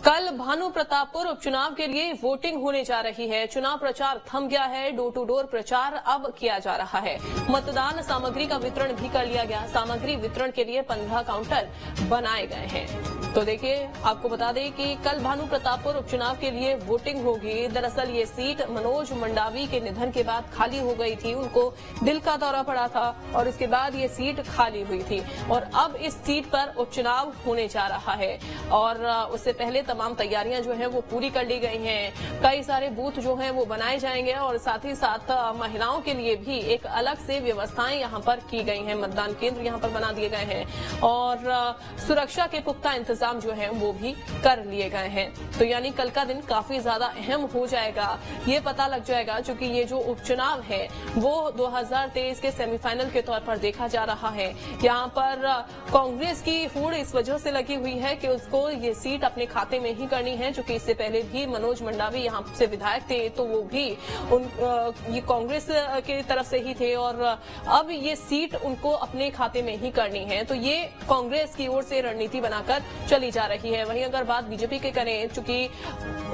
कल भानु प्रतापपुर उपचुनाव के लिए वोटिंग होने जा रही है। चुनाव प्रचार थम गया है। डोर टू डोर प्रचार अब किया जा रहा है। मतदान सामग्री का वितरण भी कर लिया गया। सामग्री वितरण के लिए 15 काउंटर बनाए गए हैं। तो देखिए, आपको बता दें कि कल भानु प्रतापपुर उपचुनाव के लिए वोटिंग होगी। दरअसल ये सीट मनोज मंडावी के निधन के बाद खाली हो गई थी। उनको दिल का दौरा पड़ा था और इसके बाद ये सीट खाली हुई थी और अब इस सीट पर उपचुनाव होने जा रहा है और उससे पहले तमाम तैयारियां जो है वो पूरी कर ली गई हैं। कई सारे बूथ जो हैं वो बनाए जाएंगे और साथ ही साथ महिलाओं के लिए भी एक अलग से व्यवस्थाएं यहां पर की गई हैं। मतदान केंद्र यहां पर बना दिए गए हैं और सुरक्षा के पुख्ता इंतजाम जो है वो भी कर लिए गए हैं। तो यानी कल का दिन काफी ज्यादा अहम हो जाएगा। ये पता लग जाएगा क्योंकि ये जो उपचुनाव है वो 2023 के सेमीफाइनल के तौर पर देखा जा रहा है। यहाँ पर कांग्रेस की होड़ इस वजह से लगी हुई है कि उसको ये सीट अपने खाते में ही करनी है, क्योंकि इससे पहले भी मनोज मंडावी यहाँ से विधायक थे तो वो भी ये कांग्रेस की तरफ से ही थे और अब ये सीट उनको अपने खाते में ही करनी है। तो ये कांग्रेस की ओर से रणनीति बनाकर चली जा रही है। वहीं अगर बात बीजेपी के करें, चूंकि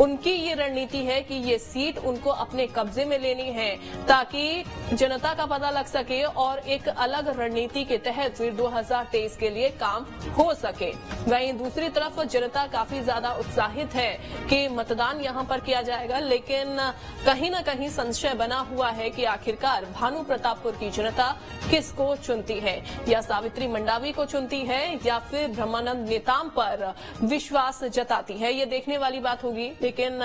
उनकी ये रणनीति है कि ये सीट उनको अपने कब्जे में लेनी है ताकि जनता का पता लग सके और एक अलग रणनीति के तहत फिर 2023 के लिए काम हो सके। वहीं दूसरी तरफ जनता काफी ज्यादा उत्साहित है कि मतदान यहां पर किया जाएगा, लेकिन कहीं न कहीं संशय बना हुआ है कि आखिरकार भानु प्रतापपुर की जनता किसको चुनती है, या सावित्री मंडावी को चुनती है या फिर ब्रह्मानंद नेताम पर विश्वास जताती है। ये देखने वाली बात होगी। लेकिन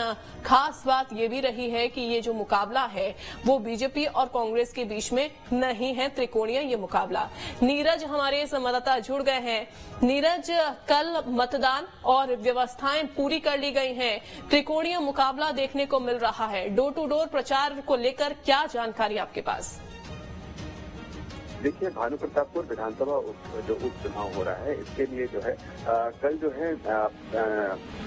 खास बात ये भी रही है कि ये जो मुकाबला है वो बीजेपी और कांग्रेस के बीच में नहीं है, त्रिकोणीय ये मुकाबला। नीरज हमारे संवाददाता जुड़ गए हैं। नीरज, कल मतदान और व्यवस्थाएं पूरी कर ली गई हैं। त्रिकोणीय मुकाबला देखने को मिल रहा है। डोर टू डोर प्रचार को लेकर क्या जानकारी आपके पास? देखिए, भानु प्रतापपुर विधानसभा जो उपचुनाव हो रहा है इसके लिए जो है कल जो है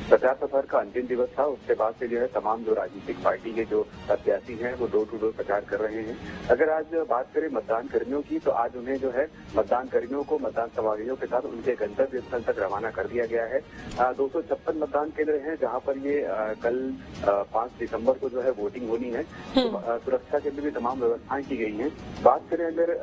प्रचार सफर का अंतिम दिवस था। उसके बाद से जो है तमाम जो राजनीतिक पार्टी के जो प्रत्याशी हैं वो डोर टू डोर प्रचार कर रहे हैं। अगर आज बात करें मतदान कर्मियों की, तो आज उन्हें जो है मतदान कर्मियों को मतदान सामग्रियों के साथ उनके गंतव्य स्थल तक रवाना कर दिया गया है। 256 मतदान केंद्र हैं जहां पर ये कल 5 दिसंबर को जो है वोटिंग होनी है। तो सुरक्षा के लिए भी तमाम व्यवस्थाएं की गई हैं। बात करें अगर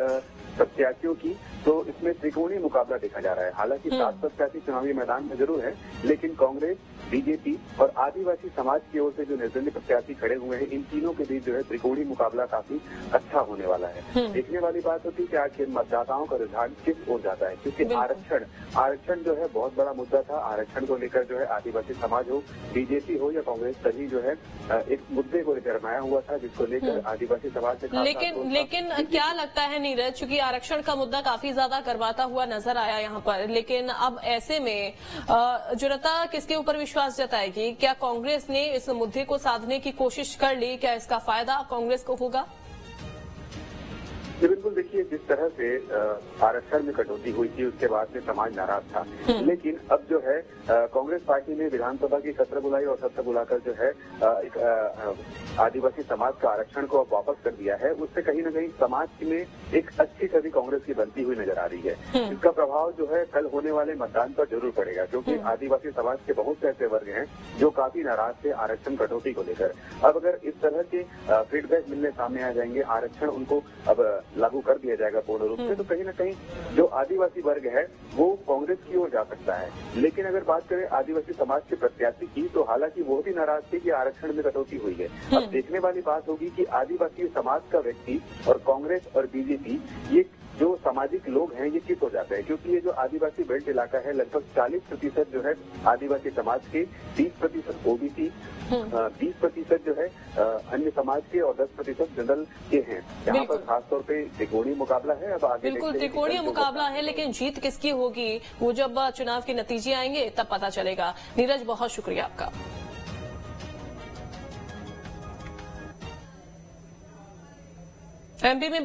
प्रत्याशियों की, तो इसमें त्रिकोणीय मुकाबला देखा जा रहा है। हालांकि 7 प्रत्याशी चुनावी मैदान में जरूर है, लेकिन कांग्रेस, बीजेपी और आदिवासी समाज की ओर से जो निर्दलीय प्रत्याशी खड़े हुए हैं, इन तीनों के बीच जो है त्रिकोणीय मुकाबला काफी अच्छा होने वाला है। देखने वाली बात होती है कि आखिर मतदाताओं का रुझान किस ओर जाता है, क्योंकि आरक्षण जो है बहुत बड़ा मुद्दा था। आरक्षण को लेकर जो है आदिवासी समाज हो, बीजेपी हो या कांग्रेस, सभी जो है एक मुद्दे को गरमाया हुआ था, जिसको लेकर आदिवासी समाज से लेकिन क्या लगता है नीरज, चूंकि आरक्षण का मुद्दा काफी ज्यादा करवाता हुआ नजर आया यहाँ पर, लेकिन अब ऐसे में जनता किसके ऊपर विश्वास जताएगी? क्या कांग्रेस ने इस मुद्दे को साधने की कोशिश कर ली? क्या इसका फायदा कांग्रेस को होगा? जी बिल्कुल। देखिए, जिस तरह से आरक्षण में कटौती हुई थी उसके बाद में समाज नाराज था, लेकिन अब जो है कांग्रेस पार्टी ने विधानसभा की सत्र बुलाई और सत्र बुलाकर जो है एक आदिवासी समाज का आरक्षण को अब वापस कर दिया है। उससे कहीं न कहीं समाज में एक अच्छी छवि कांग्रेस की बनती हुई नजर आ रही है। इसका प्रभाव जो है कल होने वाले मतदान पर जरूर पड़ेगा, क्योंकि आदिवासी समाज के बहुत से ऐसे वर्ग हैं जो काफी नाराज थे आरक्षण कटौती को लेकर। अब अगर इस तरह के फीडबैक मिलने सामने आ जाएंगे, आरक्षण उनको अब लागू कर दिया जाएगा पूर्ण रूप से, तो कहीं न कहीं जो आदिवासी वर्ग है वो कांग्रेस की ओर जा सकता है। लेकिन अगर बात करें आदिवासी समाज के प्रत्याशी की, तो हालांकि वो भी नाराज थे कि आरक्षण में कटौती हुई है। अब देखने वाली बात होगी कि आदिवासी समाज का व्यक्ति और कांग्रेस और बीजेपी, ये जो सामाजिक लोग हैं ये किस हो जाते हैं, क्योंकि ये जो आदिवासी बेल्ट इलाका है लगभग 40% जो है आदिवासी समाज के, 30% ओबीसी, 20% जो है अन्य समाज के और 10% जनरल के हैं। यहाँ पर खासतौर पे त्रिकोणीय मुकाबला है। अब आगे बिल्कुल त्रिकोणीय मुकाबला है, लेकिन जीत किसकी होगी वो जब चुनाव के नतीजे आएंगे तब पता चलेगा। नीरज, बहुत शुक्रिया आपका। एमपी में